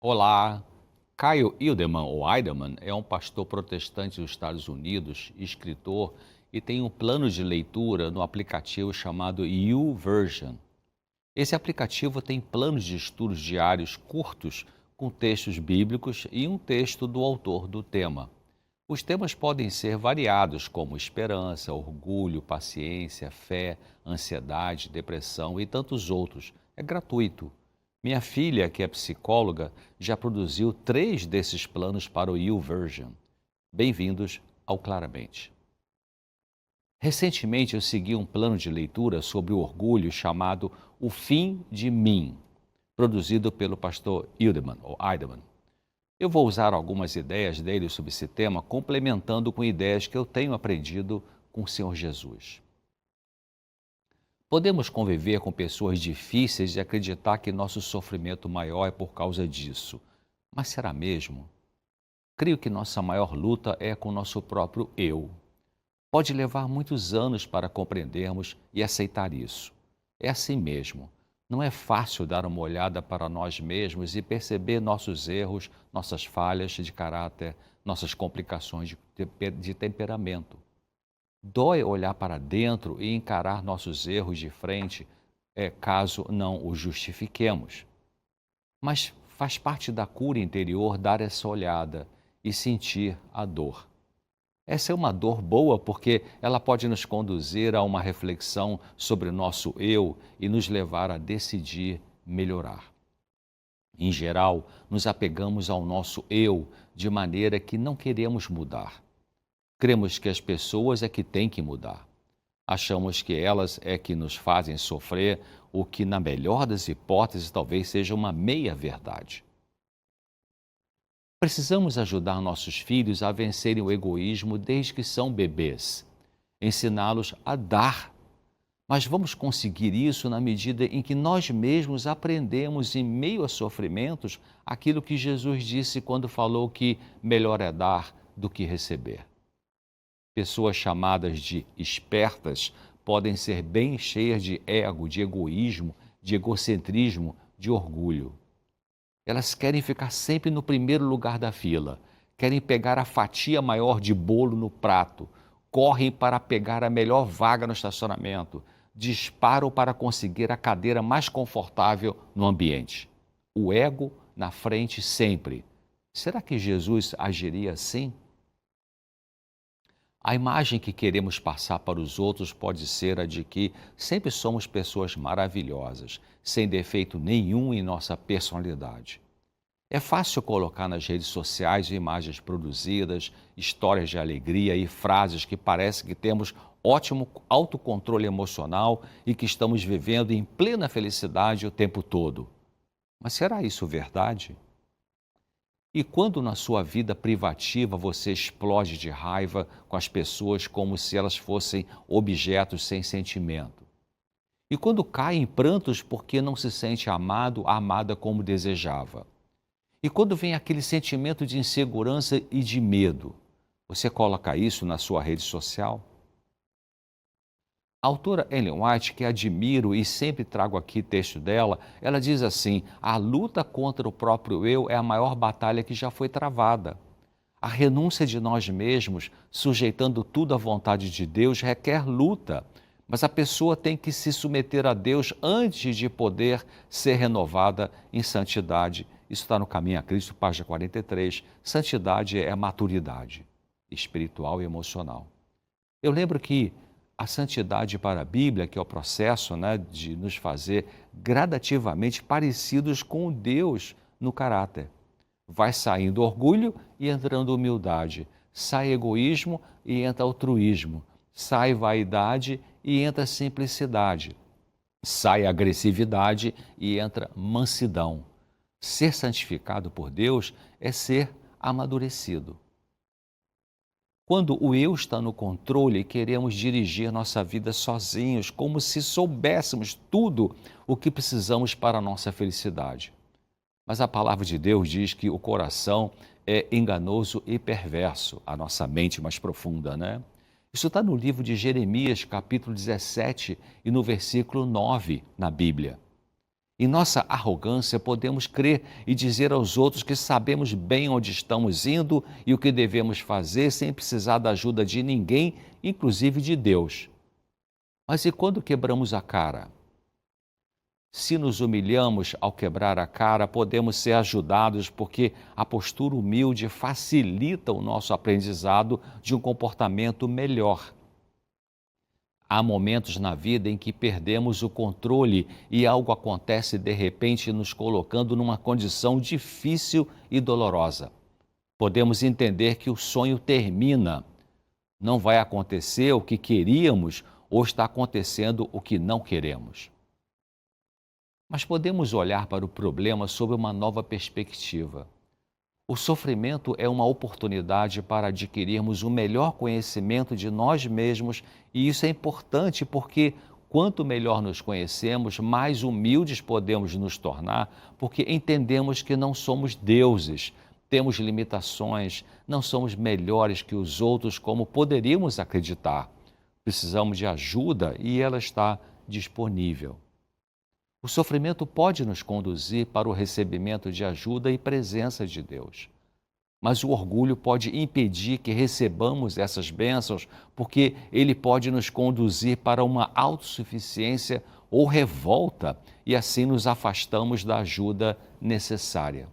Olá, Caio Ildeman, ou Eidelman, é um pastor protestante dos Estados Unidos, escritor, e tem um plano de leitura no aplicativo chamado YouVersion. Esse aplicativo tem planos de estudos diários curtos, com textos bíblicos e um texto do autor do tema. Os temas podem ser variados, como esperança, orgulho, paciência, fé, ansiedade, depressão e tantos outros. É gratuito. Minha filha, que é psicóloga, já produziu 3 desses planos para o YouVersion. Bem-vindos ao Claramente. Recentemente eu segui um plano de leitura sobre o orgulho chamado O Fim de Mim, produzido pelo pastor Ildeman, ou Eidelman. Eu vou usar algumas ideias dele sobre esse tema, complementando com ideias que eu tenho aprendido com o Senhor Jesus. Podemos conviver com pessoas difíceis e acreditar que nosso sofrimento maior é por causa disso. Mas será mesmo? Creio que nossa maior luta é com nosso próprio eu. Pode levar muitos anos para compreendermos e aceitar isso. É assim mesmo. Não é fácil dar uma olhada para nós mesmos e perceber nossos erros, nossas falhas de caráter, nossas complicações de temperamento. Dói olhar para dentro e encarar nossos erros de frente, caso não os justifiquemos. Mas faz parte da cura interior dar essa olhada e sentir a dor. Essa é uma dor boa porque ela pode nos conduzir a uma reflexão sobre o nosso eu e nos levar a decidir melhorar. Em geral, nos apegamos ao nosso eu de maneira que não queremos mudar. Cremos que as pessoas é que têm que mudar. Achamos que elas é que nos fazem sofrer, o que, na melhor das hipóteses, talvez seja uma meia-verdade. Precisamos ajudar nossos filhos a vencerem o egoísmo desde que são bebês, ensiná-los a dar. Mas vamos conseguir isso na medida em que nós mesmos aprendemos, em meio a sofrimentos, aquilo que Jesus disse quando falou que melhor é dar do que receber. Pessoas chamadas de espertas podem ser bem cheias de ego, de egoísmo, de egocentrismo, de orgulho. Elas querem ficar sempre no primeiro lugar da fila, querem pegar a fatia maior de bolo no prato, correm para pegar a melhor vaga no estacionamento, disparam para conseguir a cadeira mais confortável no ambiente. O ego na frente sempre. Será que Jesus agiria assim? A imagem que queremos passar para os outros pode ser a de que sempre somos pessoas maravilhosas, sem defeito nenhum em nossa personalidade. É fácil colocar nas redes sociais imagens produzidas, histórias de alegria e frases que parece que temos ótimo autocontrole emocional e que estamos vivendo em plena felicidade o tempo todo. Mas será isso verdade? E quando na sua vida privativa você explode de raiva com as pessoas como se elas fossem objetos sem sentimento? E quando cai em prantos porque não se sente amado, amada como desejava? E quando vem aquele sentimento de insegurança e de medo, você coloca isso na sua rede social? A autora Ellen White, que admiro e sempre trago aqui texto dela, ela diz assim: a luta contra o próprio eu é a maior batalha que já foi travada. A renúncia de nós mesmos, sujeitando tudo à vontade de Deus, requer luta, mas a pessoa tem que se submeter a Deus antes de poder ser renovada em santidade. Isso está no Caminho a Cristo, página 43. Santidade é maturidade espiritual e emocional. Eu lembro que a santidade para a Bíblia, que é o processo, de nos fazer gradativamente parecidos com Deus no caráter. Vai saindo orgulho e entrando humildade. Sai egoísmo e entra altruísmo. Sai vaidade e entra simplicidade. Sai agressividade e entra mansidão. Ser santificado por Deus é ser amadurecido. Quando o eu está no controle, queremos dirigir nossa vida sozinhos, como se soubéssemos tudo o que precisamos para a nossa felicidade. Mas a palavra de Deus diz que o coração é enganoso e perverso, a nossa mente mais profunda, né? Isso está no livro de Jeremias, capítulo 17, e no versículo 9, na Bíblia. Em nossa arrogância, podemos crer e dizer aos outros que sabemos bem onde estamos indo e o que devemos fazer sem precisar da ajuda de ninguém, inclusive de Deus. Mas e quando quebramos a cara? Se nos humilhamos ao quebrar a cara, podemos ser ajudados porque a postura humilde facilita o nosso aprendizado de um comportamento melhor. Há momentos na vida em que perdemos o controle e algo acontece de repente nos colocando numa condição difícil e dolorosa. Podemos entender que o sonho termina, não vai acontecer o que queríamos ou está acontecendo o que não queremos. Mas podemos olhar para o problema sob uma nova perspectiva. O sofrimento é uma oportunidade para adquirirmos um melhor conhecimento de nós mesmos, e isso é importante porque quanto melhor nos conhecemos, mais humildes podemos nos tornar, porque entendemos que não somos deuses, temos limitações, não somos melhores que os outros como poderíamos acreditar. Precisamos de ajuda e ela está disponível. O sofrimento pode nos conduzir para o recebimento de ajuda e presença de Deus. Mas o orgulho pode impedir que recebamos essas bênçãos, porque ele pode nos conduzir para uma autossuficiência ou revolta e assim nos afastamos da ajuda necessária.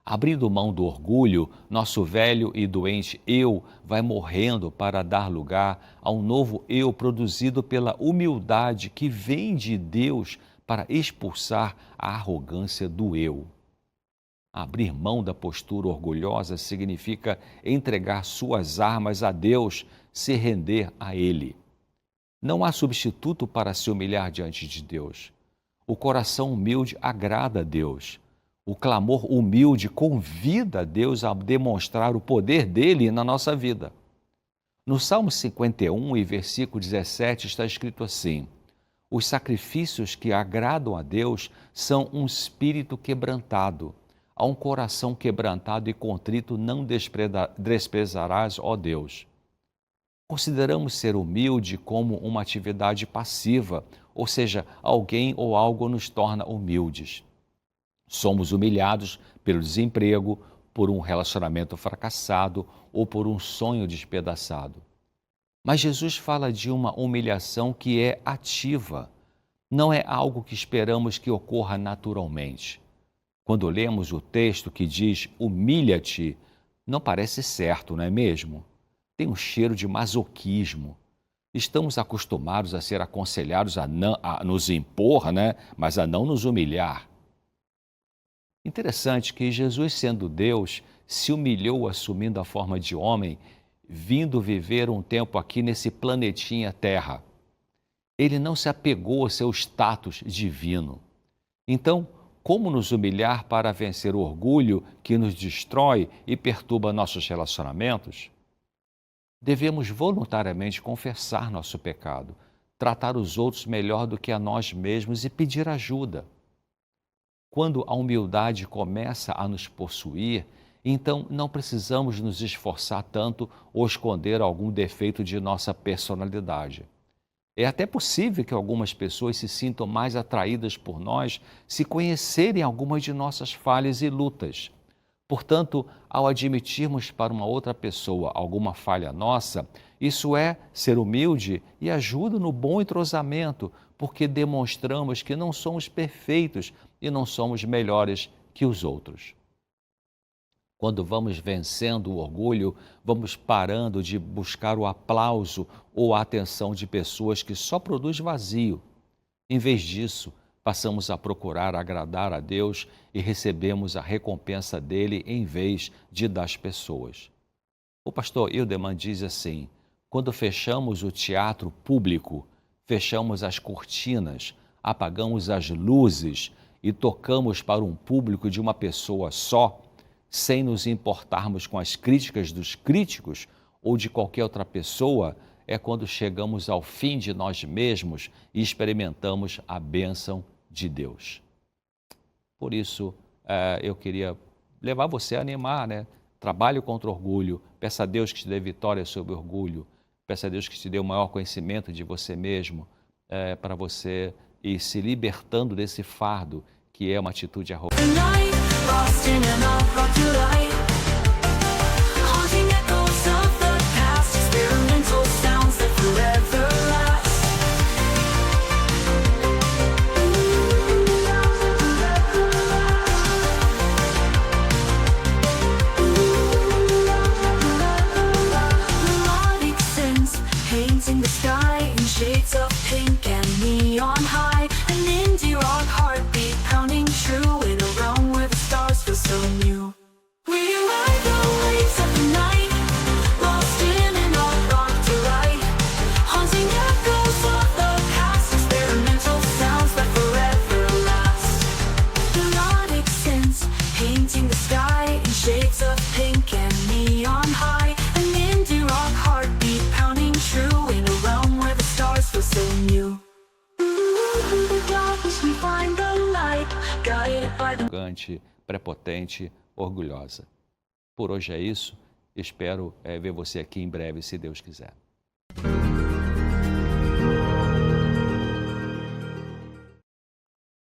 Abrindo mão do orgulho, nosso velho e doente eu vai morrendo para dar lugar a um novo eu produzido pela humildade que vem de Deus para expulsar a arrogância do eu. Abrir mão da postura orgulhosa significa entregar suas armas a Deus, se render a Ele. Não há substituto para se humilhar diante de Deus. O coração humilde agrada a Deus. O clamor humilde convida a Deus a demonstrar o poder dele na nossa vida. No Salmo 51 e versículo 17 está escrito assim: os sacrifícios que agradam a Deus são um espírito quebrantado. A um coração quebrantado e contrito não desprezarás, ó Deus. Consideramos ser humilde como uma atividade passiva, ou seja, alguém ou algo nos torna humildes. Somos humilhados pelo desemprego, por um relacionamento fracassado ou por um sonho despedaçado. Mas Jesus fala de uma humilhação que é ativa, não é algo que esperamos que ocorra naturalmente. Quando lemos o texto que diz humilha-te, não parece certo, não é mesmo? Tem um cheiro de masoquismo. Estamos acostumados a ser aconselhados a nos impor, mas a não nos humilhar. Interessante que Jesus, sendo Deus, se humilhou assumindo a forma de homem, vindo viver um tempo aqui nesse planetinha Terra. Ele não se apegou ao seu status divino. Então, como nos humilhar para vencer o orgulho que nos destrói e perturba nossos relacionamentos? Devemos voluntariamente confessar nosso pecado, tratar os outros melhor do que a nós mesmos e pedir ajuda. Quando a humildade começa a nos possuir, então não precisamos nos esforçar tanto ou esconder algum defeito de nossa personalidade. É até possível que algumas pessoas se sintam mais atraídas por nós se conhecerem algumas de nossas falhas e lutas. Portanto, ao admitirmos para uma outra pessoa alguma falha nossa, isso é ser humilde e ajuda no bom entrosamento, porque demonstramos que não somos perfeitos e não somos melhores que os outros. Quando vamos vencendo o orgulho, vamos parando de buscar o aplauso ou a atenção de pessoas que só produzem vazio. Em vez disso, passamos a procurar agradar a Deus e recebemos a recompensa dele em vez de das pessoas. O pastor Hildeman diz assim: quando fechamos o teatro público, fechamos as cortinas, apagamos as luzes e tocamos para um público de uma pessoa só, sem nos importarmos com as críticas dos críticos ou de qualquer outra pessoa, é quando chegamos ao fim de nós mesmos e experimentamos a bênção de Deus. Por isso, eu queria levar você a animar, Trabalhe contra o orgulho, peça a Deus que te dê vitória sobre o orgulho, peça a Deus que te dê o maior conhecimento de você mesmo, para você e se libertando desse fardo que é uma atitude arrogante. The night, lost in an uproar to light. Haunting echoes of the past, experimental sounds that forever last. Melodic synths painting the sky in shades of pink and neon high. An indie rock heartbeat pounding true in a realm where the stars feel so new. We ride the waves of the night, lost in an rock to light. Haunting echoes of the past, experimental sounds that forever last. Melodic synths painting the sky in shades of pink and neon high. An indie rock heartbeat pounding true in a realm where the stars feel so new. Through the darkness we find the light, guided by the Prepotente, orgulhosa. Por hoje é isso. Espero ver você aqui em breve, se Deus quiser.